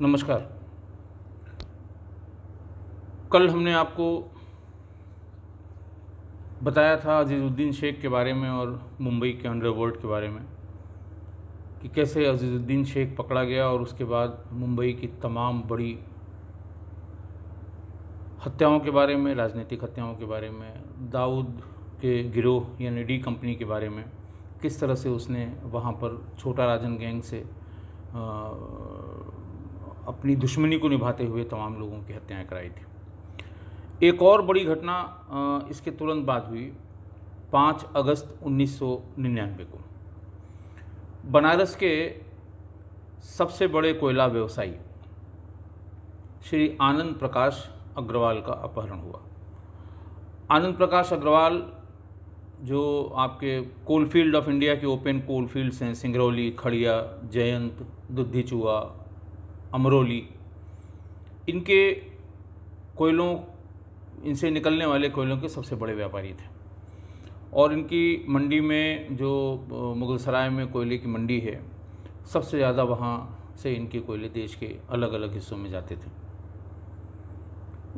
नमस्कार। कल हमने आपको बताया था अज़ीज़ुद्दीन शेख के बारे में और मुंबई के अंडरवर्ल्ड के बारे में कि कैसे अज़ीज़ुद्दीन शेख पकड़ा गया और उसके बाद मुंबई की तमाम बड़ी हत्याओं के बारे में, राजनीतिक हत्याओं के बारे में, दाऊद के गिरोह यानी डी कंपनी के बारे में, किस तरह से उसने वहाँ पर छोटा राजन गैंग से अपनी दुश्मनी को निभाते हुए तमाम लोगों की हत्याएं कराई थी। एक और बड़ी घटना इसके तुरंत बाद हुई 5 अगस्त 1999 को। बनारस के सबसे बड़े कोयला व्यवसायी श्री आनंद प्रकाश अग्रवाल का अपहरण हुआ। आनंद प्रकाश अग्रवाल जो आपके कोलफील्ड ऑफ इंडिया के ओपन कोलफील्ड्स हैं, सिंगरौली, खड़िया, जयंत, दुद्धिचुआ, अमरोली, इनके कोयलों, इनसे निकलने वाले कोयलों के सबसे बड़े व्यापारी थे। और इनकी मंडी में जो मुगलसराय में कोयले की मंडी है, सबसे ज़्यादा वहाँ से इनके कोयले देश के अलग अलग हिस्सों में जाते थे।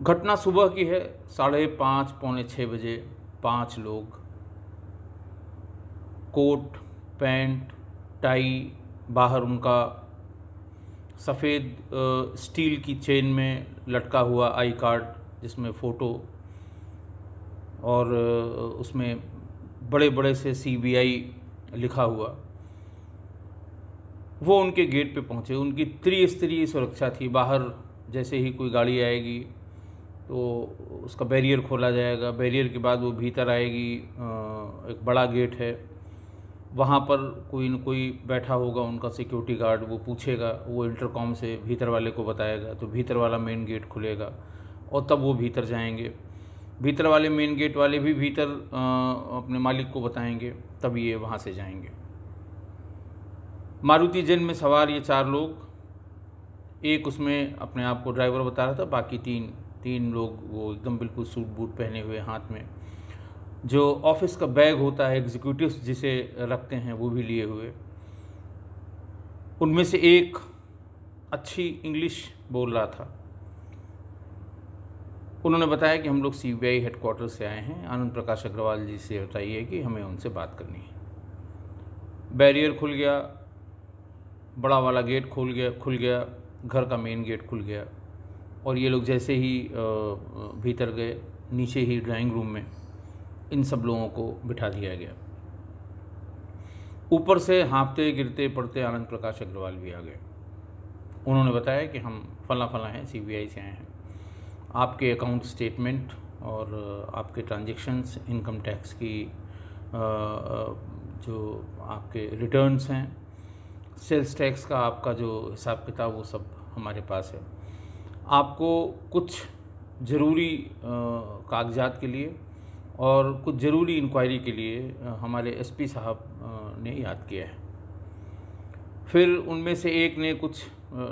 घटना सुबह की है, 5:30 पौने 6 बजे 5 लोग कोट, पैंट, टाई, बाहर उनका सफ़ेद स्टील की चेन में लटका हुआ आई कार्ड जिसमें फ़ोटो और उसमें बड़े बड़े से CBI लिखा हुआ, वो उनके गेट पे पहुँचे। उनकी त्रिस्तरीय सुरक्षा थी। बाहर जैसे ही कोई गाड़ी आएगी तो उसका बैरियर खोला जाएगा, बैरियर के बाद वो भीतर आएगी। एक बड़ा गेट है, वहाँ पर कोई न कोई बैठा होगा उनका सिक्योरिटी गार्ड, वो पूछेगा, वो इंटरकॉम से भीतर वाले को बताएगा, तो भीतर वाला मेन गेट खुलेगा और तब वो भीतर जाएंगे। भीतर वाले मेन गेट वाले भी भीतर अपने मालिक को बताएंगे, तब ये वहाँ से जाएंगे। मारुति जेन में सवार ये 4 लोग, एक उसमें अपने आप को ड्राइवर बता रहा था, बाकी तीन लोग वो एकदम बिल्कुल सूट बूट पहने हुए, हाथ में जो ऑफिस का बैग होता है, एग्जीक्यूटिव्स जिसे रखते हैं, वो भी लिए हुए। उनमें से एक अच्छी इंग्लिश बोल रहा था। उन्होंने बताया कि हम लोग CBI हेडक्वार्टर से आए हैं, आनंद प्रकाश अग्रवाल जी से बताइए कि हमें उनसे बात करनी है। बैरियर खुल गया, बड़ा वाला गेट खुल गया, घर का मेन गेट खुल गया और ये लोग जैसे ही भीतर गए, नीचे ही ड्राइंग रूम में इन सब लोगों को बिठा दिया गया। ऊपर से हाँफते गिरते पड़ते आनंद प्रकाश अग्रवाल भी आ गए। उन्होंने बताया कि हम फला हैं, CBI से आए हैं, आपके अकाउंट स्टेटमेंट और आपके ट्रांजैक्शंस, इनकम टैक्स की जो आपके रिटर्न्स हैं, सेल्स टैक्स का आपका जो हिसाब किताब, वो सब हमारे पास है। आपको कुछ ज़रूरी कागजात के लिए और कुछ ज़रूरी इंक्वायरी के लिए हमारे SP साहब ने याद किया है। फिर उनमें से एक ने कुछ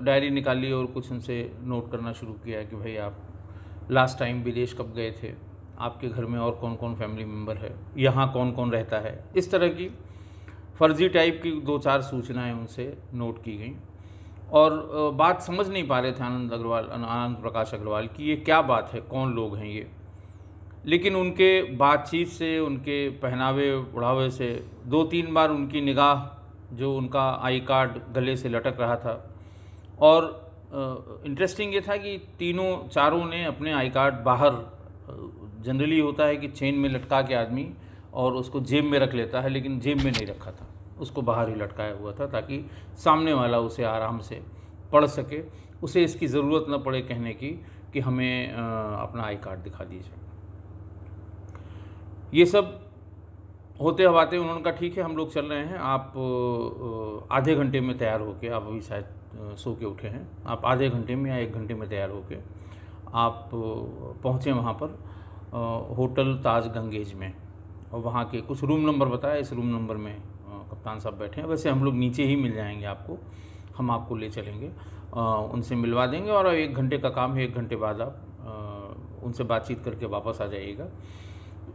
डायरी निकाली और कुछ उनसे नोट करना शुरू किया कि भाई आप लास्ट टाइम विदेश कब गए थे, आपके घर में और कौन कौन फैमिली मेम्बर है, यहाँ कौन कौन रहता है। इस तरह की फर्जी टाइप की 2-4 सूचनाएं उनसे नोट की गई और बात समझ नहीं पा रहे थे आनंद प्रकाश अग्रवाल की ये क्या बात है, कौन लोग हैं ये। लेकिन उनके बातचीत से, उनके पहनावे ओढ़ावे से 2-3 बार उनकी निगाह, जो उनका आई कार्ड गले से लटक रहा था, और इंटरेस्टिंग ये था कि चारों ने अपने आई कार्ड बाहर, जनरली होता है कि चेन में लटका के आदमी और उसको जेब में रख लेता है, लेकिन जेब में नहीं रखा था, उसको बाहर ही लटकाया हुआ था ताकि सामने वाला उसे आराम से पढ़ सके, उसे इसकी ज़रूरत न पड़े कहने की कि हमें अपना आई कार्ड दिखा दीजिए। ये सब होते हवाते उन्होंने कहा ठीक है, हम लोग चल रहे हैं, आप आधे घंटे में तैयार होके, आप अभी शायद सो के उठे हैं, आप आधे घंटे में या 1 घंटे में तैयार होके आप पहुँचे वहाँ पर होटल ताज गंगेज में, और वहाँ के कुछ रूम नंबर बताया, इस रूम नंबर में कप्तान साहब बैठे हैं, वैसे हम लोग नीचे ही मिल जाएंगे आपको, हम आपको ले चलेंगे, उनसे मिलवा देंगे और 1 घंटे का काम है, 1 घंटे बाद आप उनसे बातचीत करके वापस आ जाइएगा।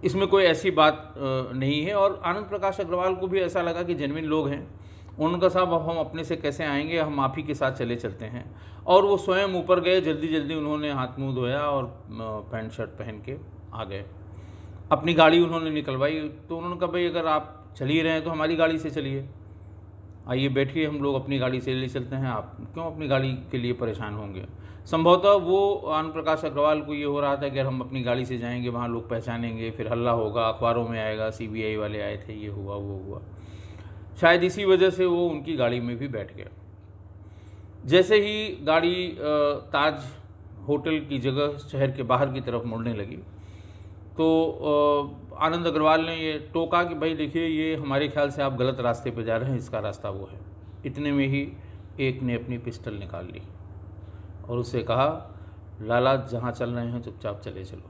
इसमें कोई ऐसी बात नहीं है। और आनंद प्रकाश अग्रवाल को भी ऐसा लगा कि जेन्युइन लोग हैं, उन्होंने कहा साहब अब हम अपने से कैसे आएंगे, हम आप ही के साथ चले चलते हैं। और वो स्वयं ऊपर गए, जल्दी जल्दी उन्होंने हाथ मुंह धोया और पैंट शर्ट पहन के आ गए। अपनी गाड़ी उन्होंने निकलवाई, तो उन्होंने कहा भाई अगर आप चल ही रहे हैं तो हमारी गाड़ी से चलिए, आइए बैठिए, हम लोग अपनी गाड़ी से ले चलते हैं, आप क्यों अपनी गाड़ी के लिए परेशान होंगे। संभवतः वो आनंद प्रकाश अग्रवाल को ये हो रहा था कि अगर हम अपनी गाड़ी से जाएंगे वहाँ लोग पहचानेंगे, फिर हल्ला होगा, अखबारों में आएगा सीबीआई वाले आए थे, ये हुआ वो हुआ। शायद इसी वजह से वो उनकी गाड़ी में भी बैठ गया। जैसे ही गाड़ी ताज होटल की जगह शहर के बाहर की तरफ मुड़ने लगी तो आनंद अग्रवाल ने ये टोका कि भाई देखिए ये हमारे ख्याल से आप गलत रास्ते पे जा रहे हैं, इसका रास्ता वो है। इतने में ही एक ने अपनी पिस्टल निकाल ली और उससे कहा लाला जहाँ चल रहे हैं चुपचाप चले चलो।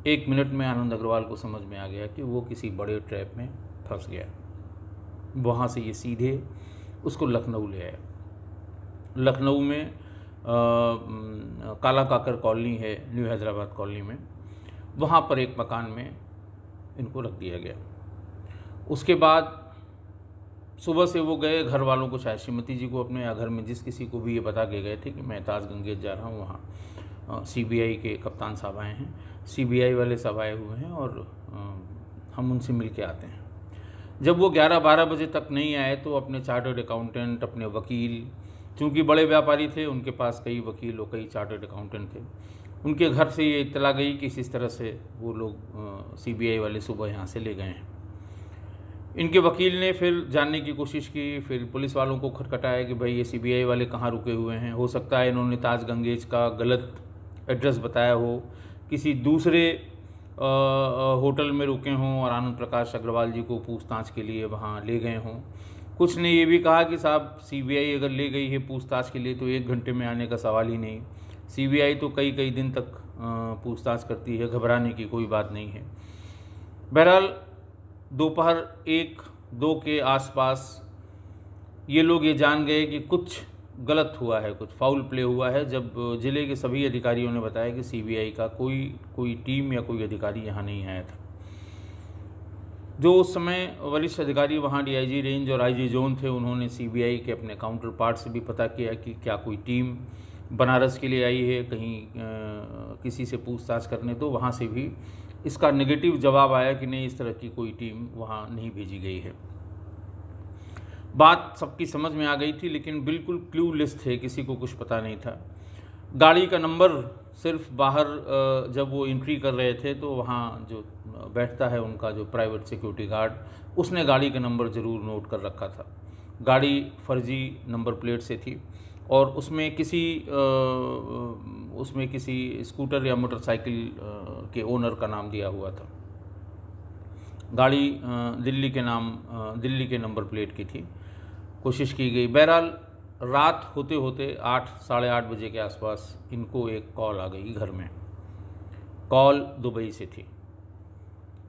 1 मिनट में आनंद अग्रवाल को समझ में आ गया कि वो किसी बड़े ट्रैप में फंस गया। वहाँ से ये सीधे उसको लखनऊ ले आया। लखनऊ में काला काकर कॉलोनी है, न्यू हैदराबाद कॉलोनी में, वहाँ पर एक मकान में इनको रख दिया गया। उसके बाद सुबह से वो गए, घर वालों को, शायद श्रीमती जी को अपने, या घर में जिस किसी को भी ये बता के गए थे कि मैं ताज गंगेज जा रहा हूँ, वहाँ सीबीआई के कप्तान साहब आए हैं, सीबीआई वाले सब आए हुए हैं और हम उनसे मिल के आते हैं। जब वो 11-12 बजे तक नहीं आए तो अपने चार्टर्ड अकाउंटेंट, अपने वकील, चूँकि बड़े व्यापारी थे उनके पास कई वकील और कई चार्टर्ड अकाउंटेंट थे, उनके घर से ये इत्तला गई कि इस तरह से वो लोग सीबीआई वाले सुबह यहाँ से ले गए हैं। इनके वकील ने फिर जानने की कोशिश की, फिर पुलिस वालों को खटखटाया कि भाई ये सीबीआई वाले कहाँ रुके हुए हैं, हो सकता है इन्होंने ताज गंगेज का गलत एड्रेस बताया हो, किसी दूसरे होटल में रुके हों और आनंद प्रकाश अग्रवाल जी को पूछताछ के लिए वहाँ ले गए हों। कुछ ने ये भी कहा कि साहब सीबीआई अगर ले गई है पूछताछ के लिए तो 1 घंटे में आने का सवाल ही नहीं, सीबीआई तो कई कई दिन तक पूछताछ करती है, घबराने की कोई बात नहीं है। बहरहाल दोपहर 1-2 के आसपास ये लोग ये जान गए कि कुछ गलत हुआ है, कुछ फाउल प्ले हुआ है, जब ज़िले के सभी अधिकारियों ने बताया कि सीबीआई का कोई टीम या कोई अधिकारी यहाँ नहीं आया था। जो उस समय वरिष्ठ अधिकारी वहाँ डीआईजी रेंज और आईजी जोन थे, उन्होंने सीबीआई के अपने काउंटर पार्ट से भी पता किया कि क्या कोई टीम बनारस के लिए आई है कहीं किसी से पूछताछ करने, तो वहाँ से भी इसका नेगेटिव जवाब आया कि नहीं, इस तरह की कोई टीम वहाँ नहीं भेजी गई है। बात सबकी समझ में आ गई थी, लेकिन बिल्कुल क्लूलेस थे, किसी को कुछ पता नहीं था। गाड़ी का नंबर सिर्फ बाहर जब वो एंट्री कर रहे थे तो वहाँ जो बैठता है उनका जो प्राइवेट सिक्योरिटी गार्ड, उसने गाड़ी का नंबर ज़रूर नोट कर रखा था। गाड़ी फर्जी नंबर प्लेट से थी और उसमें किसी स्कूटर या मोटरसाइकिल के ओनर का नाम दिया हुआ था। गाड़ी दिल्ली के नंबर प्लेट की थी। कोशिश की गई। बहरहाल रात होते होते 8 साढ़े 8 बजे के आसपास इनको एक कॉल आ गई घर में। कॉल दुबई से थी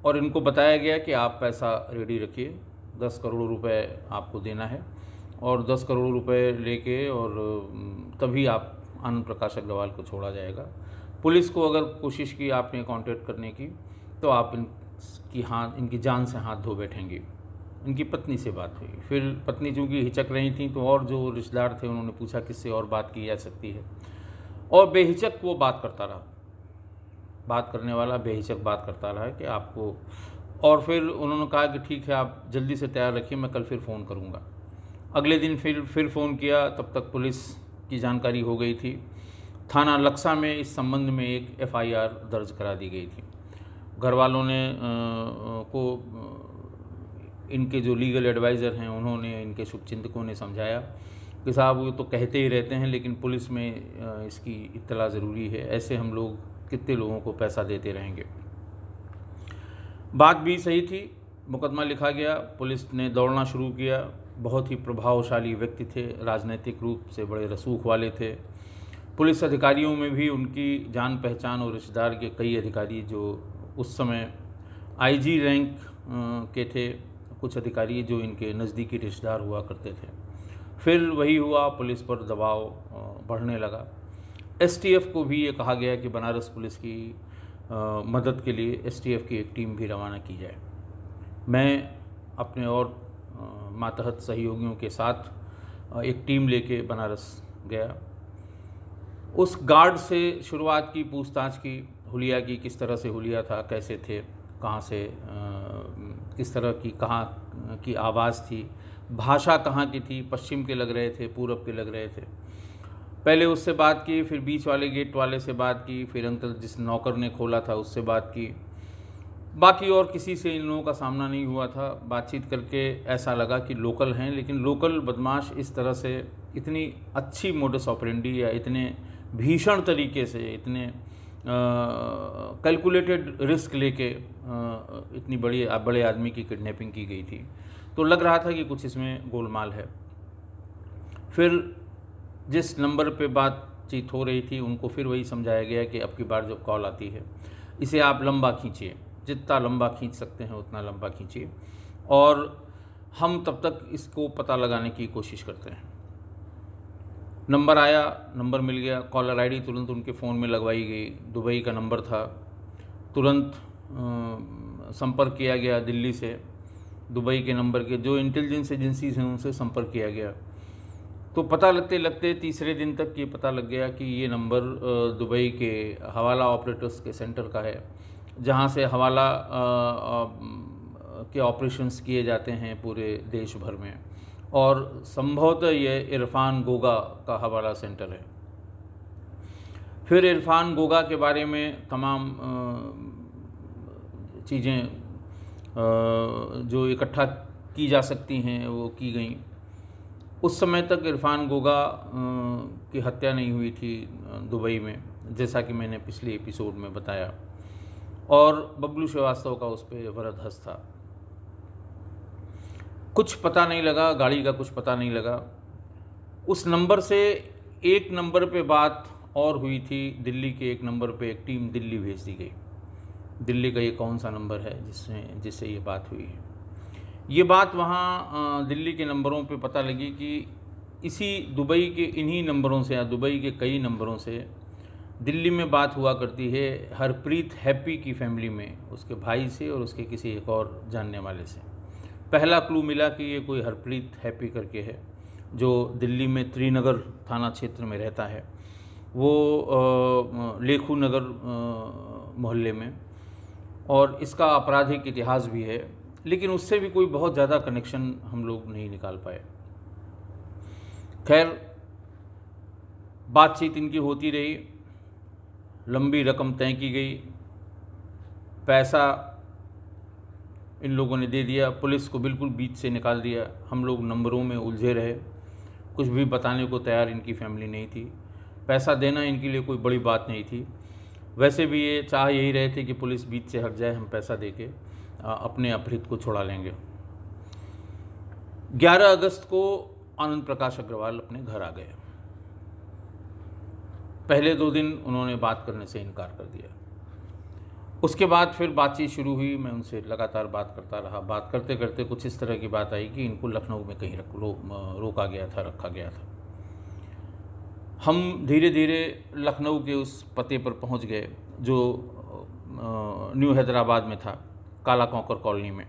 और इनको बताया गया कि आप पैसा रेडी रखिए, 10 करोड़ रुपए आपको देना है और 10 करोड़ रुपए लेके और तभी आप आनंद प्रकाश अग्रवाल को छोड़ा जाएगा। पुलिस को अगर कोशिश की आपने कांटेक्ट करने की तो आप इनकी जान से हाथ धो बैठेंगे। इनकी पत्नी से बात हुई, फिर पत्नी चूँकि हिचक रही थी तो और जो रिश्तेदार थे उन्होंने पूछा किससे और बात की जा सकती है, और बेहिचक वो बात करता रहा, बात करने वाला बेहिचक बात करता रहा कि आपको, और फिर उन्होंने कहा कि ठीक है आप जल्दी से तैयार रखिए, मैं कल फिर फ़ोन करूँगा। अगले दिन फिर फ़ोन किया, तब तक पुलिस की जानकारी हो गई थी। थाना लक्सा में इस संबंध में एक FIR दर्ज करा दी गई थी। घर वालों ने इनके जो लीगल एडवाइज़र हैं उन्होंने, इनके शुभचिंतकों ने समझाया कि साहब वो तो कहते ही रहते हैं लेकिन पुलिस में इसकी इत्तला ज़रूरी है, ऐसे हम लोग कितने लोगों को पैसा देते रहेंगे। बात भी सही थी, मुकदमा लिखा गया, पुलिस ने दौड़ना शुरू किया। बहुत ही प्रभावशाली व्यक्ति थे, राजनीतिक रूप से बड़े रसूख वाले थे। पुलिस अधिकारियों में भी उनकी जान पहचान और रिश्तेदार के कई अधिकारी जो उस समय IG रैंक के थे, कुछ अधिकारी जो इनके नज़दीकी रिश्तेदार हुआ करते थे। फिर वही हुआ, पुलिस पर दबाव बढ़ने लगा। STF को भी ये कहा गया कि बनारस पुलिस की मदद के लिए STF की एक टीम भी रवाना की जाए। मैं अपने और मातहत सहयोगियों के साथ एक टीम लेके बनारस गया। उस गार्ड से शुरुआत की, पूछताछ की, हुलिया की, किस तरह से हुलिया था, कैसे थे, कहाँ से किस तरह की, कहाँ की आवाज़ थी, भाषा कहाँ की थी, पश्चिम के लग रहे थे, पूरब के लग रहे थे। पहले उससे बात की, फिर बीच वाले गेट वाले से बात की, फिर अंकल जिस नौकर ने खोला था उससे बात की। बाकी और किसी से इन लोगों का सामना नहीं हुआ था। बातचीत करके ऐसा लगा कि लोकल हैं, लेकिन लोकल बदमाश इस तरह से इतनी अच्छी मोडस ऑपरेंडी या इतने भीषण तरीके से, इतने कैलकुलेटेड रिस्क लेके इतनी बड़े आदमी की किडनैपिंग की गई थी, तो लग रहा था कि कुछ इसमें गोलमाल है। फिर जिस नंबर पे बातचीत हो रही थी उनको फिर वही समझाया गया कि अब की बार जब कॉल आती है इसे आप लंबा खींचिए, जितना लंबा खींच सकते हैं उतना लंबा खींचिए, और हम तब तक इसको पता लगाने की कोशिश करते हैं। नंबर आया, नंबर मिल गया, कॉलर आईडी तुरंत उनके फ़ोन में लगवाई गई, दुबई का नंबर था। तुरंत संपर्क किया गया दिल्ली से, दुबई के नंबर के जो इंटेलिजेंस एजेंसीज हैं उनसे संपर्क किया गया। तो पता लगते लगते तीसरे दिन तक ये पता लग गया कि ये नंबर दुबई के हवाला ऑपरेटर्स के सेंटर का है, जहाँ से हवाला के ऑपरेशंस किए जाते हैं पूरे देश भर में, और संभवतः ये इरफान गोगा का हवाला सेंटर है। फिर इरफान गोगा के बारे में तमाम चीज़ें जो इकट्ठा की जा सकती हैं वो की गई। उस समय तक इरफान गोगा की हत्या नहीं हुई थी दुबई में, जैसा कि मैंने पिछले एपिसोड में बताया, और बबलू श्रीवास्तव का उस पर वरदहस्त था। कुछ पता नहीं लगा, गाड़ी का कुछ पता नहीं लगा। उस नंबर से एक नंबर पे बात और हुई थी, दिल्ली के एक नंबर पे एक टीम दिल्ली भेज दी गई। दिल्ली का ये कौन सा नंबर है जिससे ये बात हुई है? ये बात वहाँ दिल्ली के नंबरों पे पता लगी कि इसी दुबई के इन्हीं नंबरों से या दुबई के कई नंबरों से दिल्ली में बात हुआ करती है हरप्रीत हैप्पी की फैमिली में, उसके भाई से और उसके किसी एक और जानने वाले से। पहला क्लू मिला कि ये कोई हरप्रीत हैप्पी करके है जो दिल्ली में त्रिनगर थाना क्षेत्र में रहता है, वो लेखू नगर मोहल्ले में, और इसका आपराधिक इतिहास भी है, लेकिन उससे भी कोई बहुत ज़्यादा कनेक्शन हम लोग नहीं निकाल पाए। खैर, बातचीत इनकी होती रही, लंबी रकम तय की गई, पैसा इन लोगों ने दे दिया, पुलिस को बिल्कुल बीच से निकाल दिया। हम लोग नंबरों में उलझे रहे, कुछ भी बताने को तैयार इनकी फैमिली नहीं थी। पैसा देना इनके लिए कोई बड़ी बात नहीं थी, वैसे भी ये चाह यही रहे थे कि पुलिस बीच से हट जाए, हम पैसा देके अपने अपहृत को छुड़ा लेंगे। 11 अगस्त को आनंद प्रकाश अग्रवाल अपने घर आ गए। पहले 2 दिन उन्होंने बात करने से इनकार कर दिया। उसके बाद फिर बातचीत शुरू हुई, मैं उनसे लगातार बात करता रहा। बात करते करते कुछ इस तरह की बात आई कि इनको लखनऊ में कहीं रोका गया था, रखा गया था। हम धीरे धीरे लखनऊ के उस पते पर पहुंच गए जो न्यू हैदराबाद में था, काला कौकर कॉलोनी में।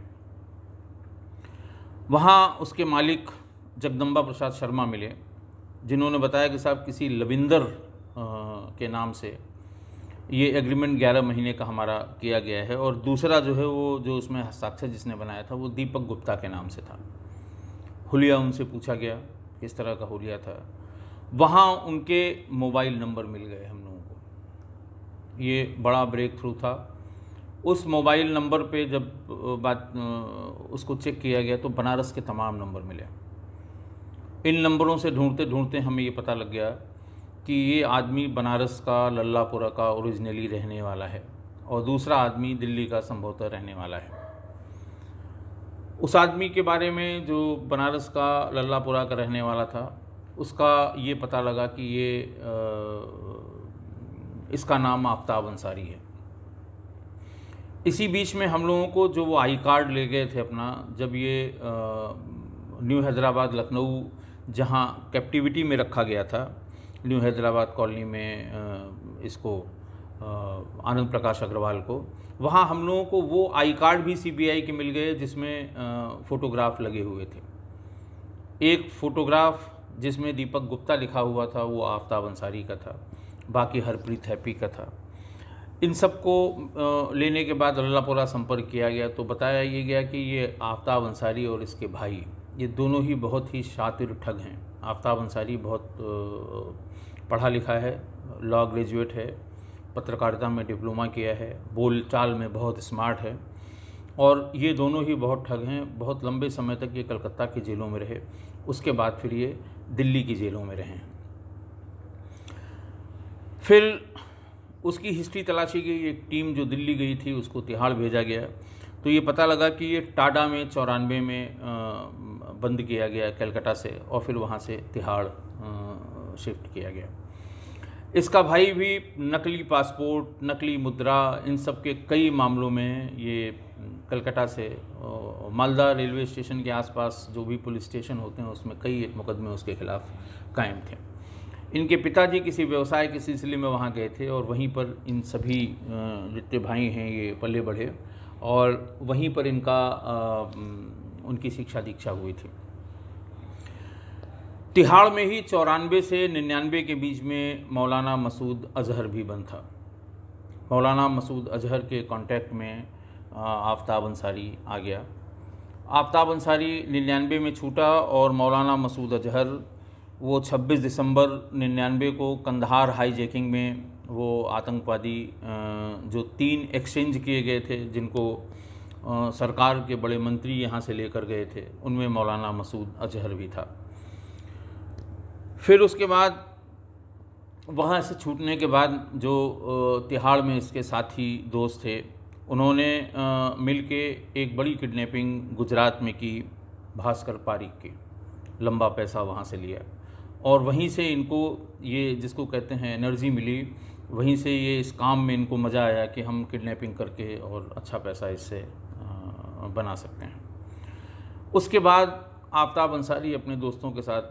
वहाँ उसके मालिक जगदम्बा प्रसाद शर्मा मिले, जिन्होंने बताया कि साहब किसी लविंदर के नाम से ये एग्रीमेंट 11 महीने का हमारा किया गया है, और दूसरा जो है वो जो उसमें हस्ताक्षर जिसने बनाया था वो दीपक गुप्ता के नाम से था। हुलिया उनसे पूछा गया किस तरह का हुलिया था। वहाँ उनके मोबाइल नंबर मिल गए हम लोगों को, ये बड़ा ब्रेक थ्रू था। उस मोबाइल नंबर पे जब उसको चेक किया गया तो बनारस के तमाम नंबर मिले। इन नंबरों से ढूंढते ढूंढते हमें ये पता लग गया कि ये आदमी बनारस का, लल्लापुरा का ओरिजिनली रहने वाला है, और दूसरा आदमी दिल्ली का संभवतः रहने वाला है। उस आदमी के बारे में जो बनारस का, लल्लापुरा का रहने वाला था, उसका ये पता लगा कि ये इसका नाम आफ्ताब अंसारी है। इसी बीच में हम लोगों को जो वो आई कार्ड ले गए थे अपना, जब ये न्यू हैदराबाद लखनऊ जहाँ कैप्टिविटी में रखा गया था, न्यू हैदराबाद कॉलोनी में इसको आनंद प्रकाश अग्रवाल को। वहाँ हम लोगों को वो आई कार्ड भी सीबीआई के मिल गए जिसमें फ़ोटोग्राफ लगे हुए थे। एक फ़ोटोग्राफ जिसमें दीपक गुप्ता लिखा हुआ था वो आफ्ताब अंसारी का था, बाकी हरप्रीत हैप्पी का था। इन सब को लेने के बाद लल्लापुरा संपर्क किया गया तो बताया ये गया कि ये आफ्ताब अंसारी और इसके भाई ये दोनों ही बहुत ही शातिर ठग हैं। आफ्ताब अंसारी बहुत पढ़ा लिखा है, लॉ ग्रेजुएट है, पत्रकारिता में डिप्लोमा किया है, बोलचाल में बहुत स्मार्ट है और ये दोनों ही बहुत ठग हैं। बहुत लंबे समय तक ये कलकत्ता की जेलों में रहे, उसके बाद फिर ये दिल्ली की जेलों में रहे। फिर उसकी हिस्ट्री तलाशी गई, एक टीम जो दिल्ली गई थी उसको तिहाड़ भेजा गया तो ये पता लगा कि ये टाडा में 94 में बंद किया गया कलकत्ता से और फिर वहाँ से तिहाड़ शिफ्ट किया गया। इसका भाई भी नकली पासपोर्ट, नकली मुद्रा, इन सब के कई मामलों में ये कलकत्ता से मालदा रेलवे स्टेशन के आसपास जो भी पुलिस स्टेशन होते हैं उसमें कई मुकदमे उसके खिलाफ कायम थे। इनके पिताजी किसी व्यवसाय के सिलसिले में वहाँ गए थे और वहीं पर इन सभी जितने भाई हैं ये पले बढ़े और वहीं पर उनकी शिक्षा दीक्षा हुई थी। तिहाड़ में ही 94 से 99 के बीच में मौलाना मसूद अजहर भी बंद था। मौलाना मसूद अजहर के कांटेक्ट में आफ्ताब अंसारी आ गया। आफ्ताब अंसारी 99 में छूटा और मौलाना मसूद अजहर वो 26 दिसंबर 99 को कंधार हाईजैकिंग में वो आतंकवादी जो 3 एक्सचेंज किए गए थे जिनको सरकार के बड़े मंत्री यहाँ से लेकर गए थे, उनमें मौलाना मसूद अजहर भी था। फिर उसके बाद वहाँ से छूटने के बाद जो तिहाड़ में इसके साथी दोस्त थे उन्होंने मिलके एक बड़ी किडनैपिंग गुजरात में की, भास्कर पारीक की। लंबा पैसा वहाँ से लिया और वहीं से इनको ये जिसको कहते हैं एनर्जी मिली, वहीं से ये इस काम में इनको मज़ा आया कि हम किडनैपिंग करके और अच्छा पैसा इससे बना सकते हैं। उसके बाद आफ्ताब अंसारी अपने दोस्तों के साथ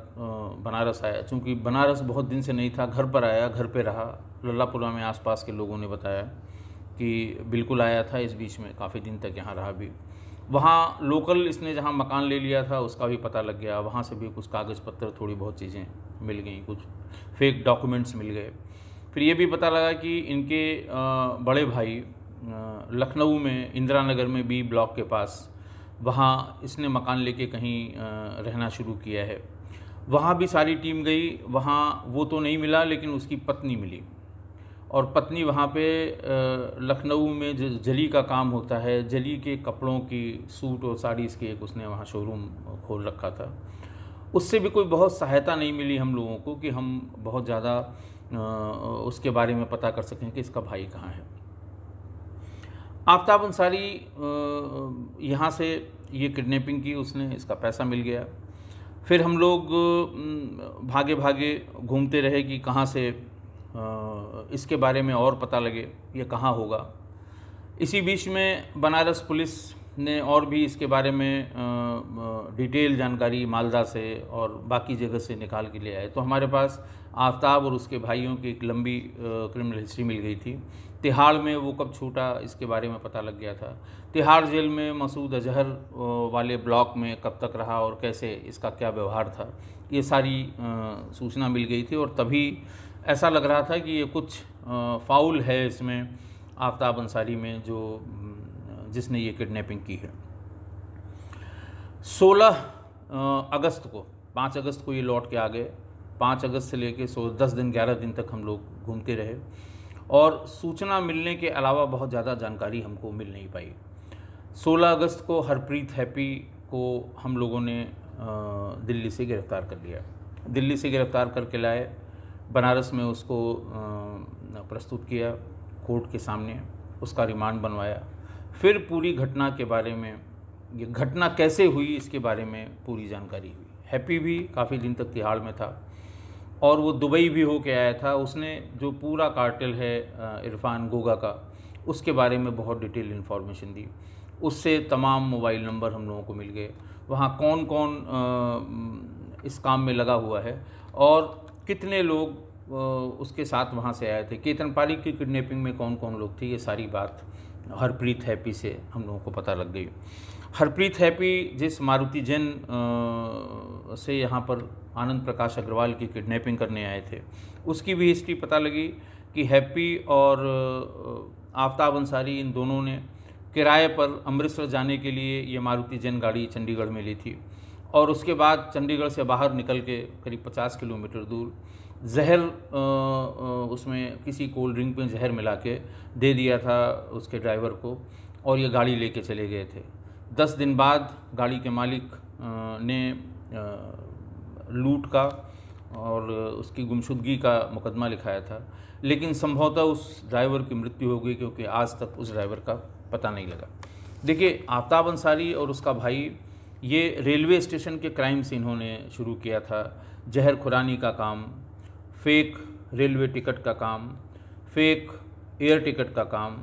बनारस आया। चूँकि बनारस बहुत दिन से नहीं था, घर पर आया, घर पे रहा। लल्लापुरा में आसपास के लोगों ने बताया कि बिल्कुल आया था, इस बीच में काफ़ी दिन तक यहाँ रहा भी। वहाँ लोकल इसने जहाँ मकान ले लिया था उसका भी पता लग गया, वहाँ से भी कुछ कागज़ पत्तर, थोड़ी बहुत चीज़ें मिल गई, कुछ फेक डॉक्यूमेंट्स मिल गए। फिर ये भी पता लगा कि इनके बड़े भाई लखनऊ में इंदिरा नगर में बी ब्लॉक के पास वहाँ इसने मकान लेके कहीं रहना शुरू किया है। वहाँ भी सारी टीम गई, वहाँ वो तो नहीं मिला लेकिन उसकी पत्नी मिली और पत्नी वहाँ पे लखनऊ में जो जली का काम होता है, जली के कपड़ों की, सूट और साड़ीज़ की एक उसने वहाँ शोरूम खोल रखा था। उससे भी कोई बहुत सहायता नहीं मिली हम लोगों को कि हम बहुत ज़्यादा उसके बारे में पता कर सकें कि इसका भाई कहाँ है। आफ्ताब अंसारी यहाँ से ये किडनैपिंग की उसने, इसका पैसा मिल गया। फिर हम लोग भागे भागे घूमते रहे कि कहाँ से इसके बारे में और पता लगे, ये कहाँ होगा। इसी बीच में बनारस पुलिस ने और भी इसके बारे में डिटेल जानकारी मालदा से और बाकी जगह से निकाल के ले आए। तो हमारे पास आफ्ताब और उसके भाइयों की एक लंबी क्रिमिनल हिस्ट्री मिल गई थी। तिहाड़ में वो कब छूटा इसके बारे में पता लग गया था। तिहाड़ जेल में मसूद अजहर वाले ब्लॉक में कब तक रहा और कैसे इसका क्या व्यवहार था, ये सारी सूचना मिल गई थी। और तभी ऐसा लग रहा था कि ये कुछ फाउल है इसमें आफ्ताब अंसारी में, जो जिसने ये किडनैपिंग की है। 16 अगस्त को, 5 अगस्त को ये लौट के आ गए। 5 अगस्त से लेके 10 दिन 11 दिन तक हम लोग घूमते रहे और सूचना मिलने के अलावा बहुत ज़्यादा जानकारी हमको मिल नहीं पाई। 16 अगस्त को हरप्रीत हैप्पी को हम लोगों ने दिल्ली से गिरफ़्तार कर लिया। दिल्ली से गिरफ़्तार करके लाए, बनारस में उसको प्रस्तुत किया कोर्ट के सामने, उसका रिमांड बनवाया। फिर पूरी घटना के बारे में, ये घटना कैसे हुई इसके बारे में पूरी जानकारी हुई। हैप्पी भी काफ़ी दिन तक तिहाड़ में था और वो दुबई भी होके आया था। उसने जो पूरा कार्टेल है इरफान गोगा का, उसके बारे में बहुत डिटेल इन्फॉर्मेशन दी। उससे तमाम मोबाइल नंबर हम लोगों को मिल गए, वहाँ कौन कौन इस काम में लगा हुआ है और कितने लोग उसके साथ वहाँ से आए थे। केतन पारिक की किडनैपिंग में कौन कौन लोग थे, ये सारी बात हरप्रीत हैप्पी से हम लोगों को पता लग गई। हरप्रीत हैप्पी जिस मारुति जैन से यहाँ पर आनंद प्रकाश अग्रवाल की किडनैपिंग करने आए थे, उसकी भी हिस्ट्री पता लगी कि हैप्पी और आफ्ताब अंसारी इन दोनों ने किराए पर अमृतसर जाने के लिए ये मारुति जैन गाड़ी चंडीगढ़ में ली थी, और उसके बाद चंडीगढ़ से बाहर निकल के करीब 50 किलोमीटर दूर जहर उसमें किसी कोल्ड ड्रिंक में जहर मिला के दे दिया था उसके ड्राइवर को, और ये गाड़ी लेके चले गए थे। 10 दिन बाद गाड़ी के मालिक ने लूट का और उसकी गुमशुदगी का मुकदमा लिखाया था, लेकिन संभवतः उस ड्राइवर की मृत्यु हो गई, क्योंकि आज तक उस ड्राइवर का पता नहीं लगा। देखिए, आफ्ताब अंसारी और उसका भाई ये रेलवे स्टेशन के क्राइम से इन्होंने शुरू किया था। जहर खुरानी का काम, फेक रेलवे टिकट का काम, फेक एयर टिकट का काम,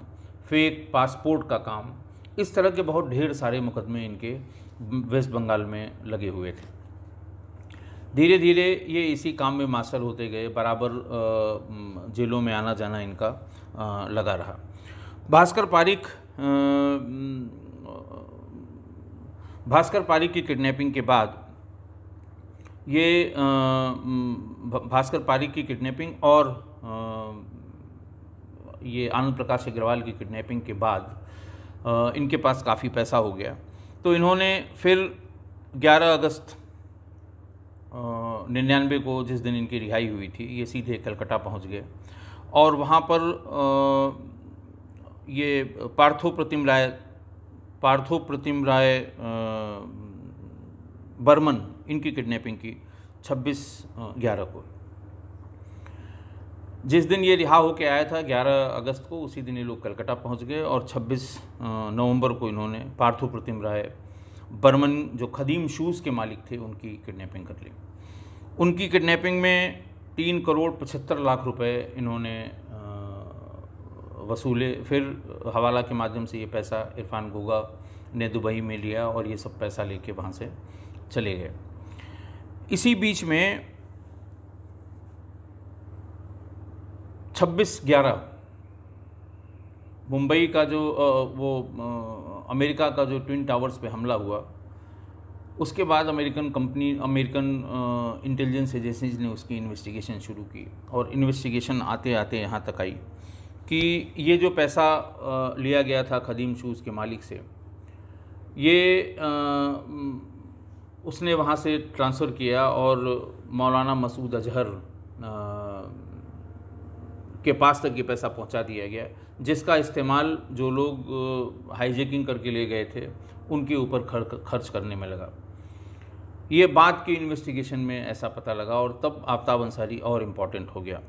फेक पासपोर्ट का काम, इस तरह के बहुत ढेर सारे मुकदमे इनके वेस्ट बंगाल में लगे हुए थे। धीरे धीरे ये इसी काम में मास्टर होते गए, बराबर जेलों में आना जाना इनका लगा रहा। भास्कर पारिक की किडनैपिंग के बाद ये भास्कर पारिक की किडनैपिंग और ये आनंद प्रकाश अग्रवाल की किडनैपिंग के बाद इनके पास काफ़ी पैसा हो गया, तो इन्होंने फिर 11 अगस्त 99 को, जिस दिन इनकी रिहाई हुई थी, ये सीधे कलकत्ता पहुंच गए और वहाँ पर ये पार्थो प्रतिम राय बर्मन, इनकी किडनैपिंग की 26/11 को। जिस दिन ये रिहा होकर आया था 11 अगस्त को, उसी दिन ये लोग कलकत्ता पहुंच गए और 26 नवंबर को इन्होंने पार्थो प्रतिम राय बर्मन, जो खदीम शूज़ के मालिक थे, उनकी किडनैपिंग कर ली। उनकी किडनैपिंग में 3 करोड़ 75 लाख रुपए इन्होंने वसूले। फिर हवाला के माध्यम से ये पैसा इरफान गोगा ने दुबई में लिया और ये सब पैसा लेके वहाँ से चले गए। इसी बीच में 26/11 मुंबई का जो अमेरिका का जो ट्विन टावर्स पे हमला हुआ, उसके बाद अमेरिकन इंटेलिजेंस एजेंसीज ने उसकी इन्वेस्टिगेशन शुरू की, और इन्वेस्टिगेशन आते आते यहाँ तक आई कि ये जो पैसा लिया गया था खदीम शूज़ के मालिक से, ये उसने वहाँ से ट्रांसफ़र किया और मौलाना मसूद अजहर के पास तक ये पैसा पहुँचा दिया गया, जिसका इस्तेमाल जो लोग हाईजैकिंग करके ले गए थे उनके ऊपर खर्च करने में लगा। ये बाद की इन्वेस्टिगेशन में ऐसा पता लगा, और तब आफ्ताब अंसारी और इम्पॉर्टेंट हो गया।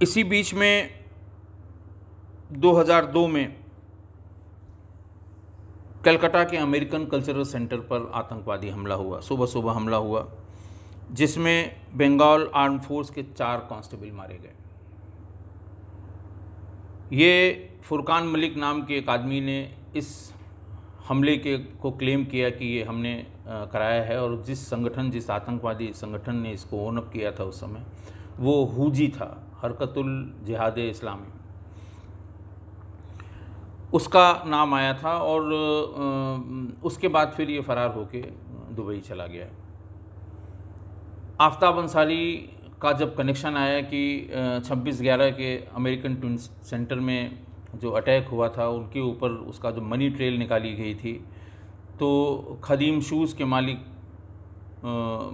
इसी बीच में 2002 में कलकत्ता के अमेरिकन कल्चरल सेंटर पर आतंकवादी हमला हुआ, सुबह हमला हुआ, जिसमें बंगाल आर्म फोर्स के 4 कांस्टेबल मारे गए। ये फुरकान मलिक नाम के एक आदमी ने इस हमले को क्लेम किया कि ये हमने कराया है, और जिस आतंकवादी संगठन ने इसको ओन अप किया था उस समय, वो हुजी था, हरकतुल जिहाद-ए इस्लामी, उसका नाम आया था। और उसके बाद फिर ये फ़रार होके दुबई चला गया। आफ्ताब अंसारी का जब कनेक्शन आया कि 26/11 के अमेरिकन ट्विन सेंटर में जो अटैक हुआ था उनके ऊपर उसका जो मनी ट्रेल निकाली गई थी, तो खदीम शूज़ के मालिक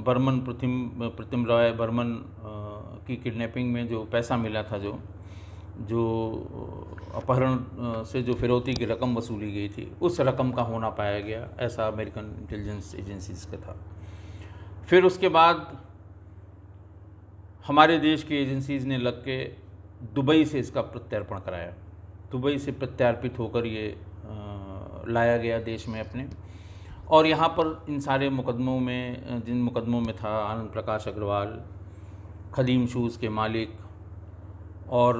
बर्मन प्रतिम राय बर्मन की किडनैपिंग में जो पैसा मिला था, जो अपहरण से जो फिरौती की रकम वसूली गई थी, उस रकम का होना पाया गया, ऐसा अमेरिकन इंटेलिजेंस एजेंसीज का था। फिर उसके बाद हमारे देश की एजेंसीज़ ने लग के दुबई से इसका प्रत्यर्पण कराया। दुबई से प्रत्यार्पित होकर ये लाया गया देश में अपने, और यहाँ पर इन सारे मुकदमों में, जिन मुकदमों में था आनंद प्रकाश अग्रवाल, खदीम शूज़ के मालिक, और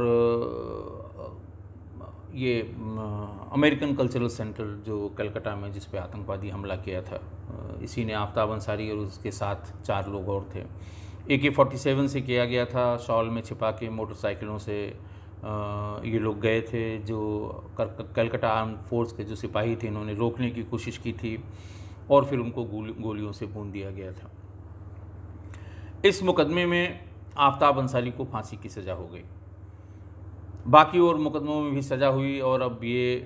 ये अमेरिकन कल्चरल सेंटर जो कलकत्ता में जिस पे आतंकवादी हमला किया था, इसी ने आफ्ताब अंसारी और उसके साथ 4 लोग और थे, AK-47 से किया गया था, शॉल में छिपा के मोटरसाइकिलों से ये लोग गए थे। जो कलकत्ता आर्म फोर्स के जो सिपाही थे, इन्होंने रोकने की कोशिश की थी और फिर उनको गोलियों से भून दिया गया था। इस मुकदमे में आफ्ताब अंसारी को फांसी की सज़ा हो गई। बाकी और मुकदमों में भी सज़ा हुई और अब ये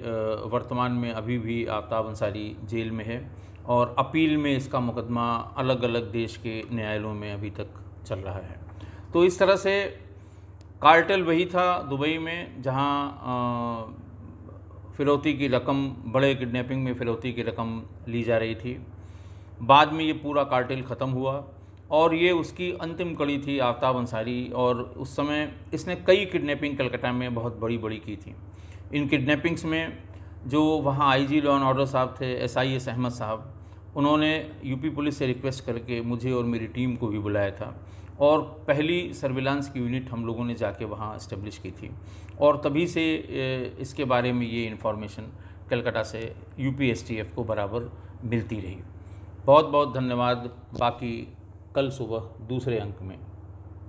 वर्तमान में अभी भी आफ्ताब अंसारी जेल में है और अपील में इसका मुकदमा अलग अलग देश के न्यायालयों में अभी तक चल रहा है। तो इस तरह से कार्टेल वही था दुबई में जहाँ फिरौती की रकम, बड़े किडनैपिंग में फिरौती की रकम ली जा रही थी। बाद में ये पूरा कार्टेल ख़त्म हुआ और ये उसकी अंतिम कड़ी थी आफ्ताब अंसारी। और उस समय इसने कई किडनैपिंग कलकत्ता में बहुत बड़ी बड़ी की थी। इन किडनैपिंग्स में जो वहाँ आईजी लॉ एंड ऑर्डर साहब थे, SIS अहमद साहब, उन्होंने यूपी पुलिस से रिक्वेस्ट करके मुझे और मेरी टीम को भी बुलाया था और पहली सर्विलांस की यूनिट हम लोगों ने जाके वहाँ इस्टेब्लिश की थी और तभी से इसके बारे में ये इन्फॉर्मेशन कलकत्ता से UP STF को बराबर मिलती रही। बहुत बहुत धन्यवाद। बाकी कल सुबह दूसरे अंक में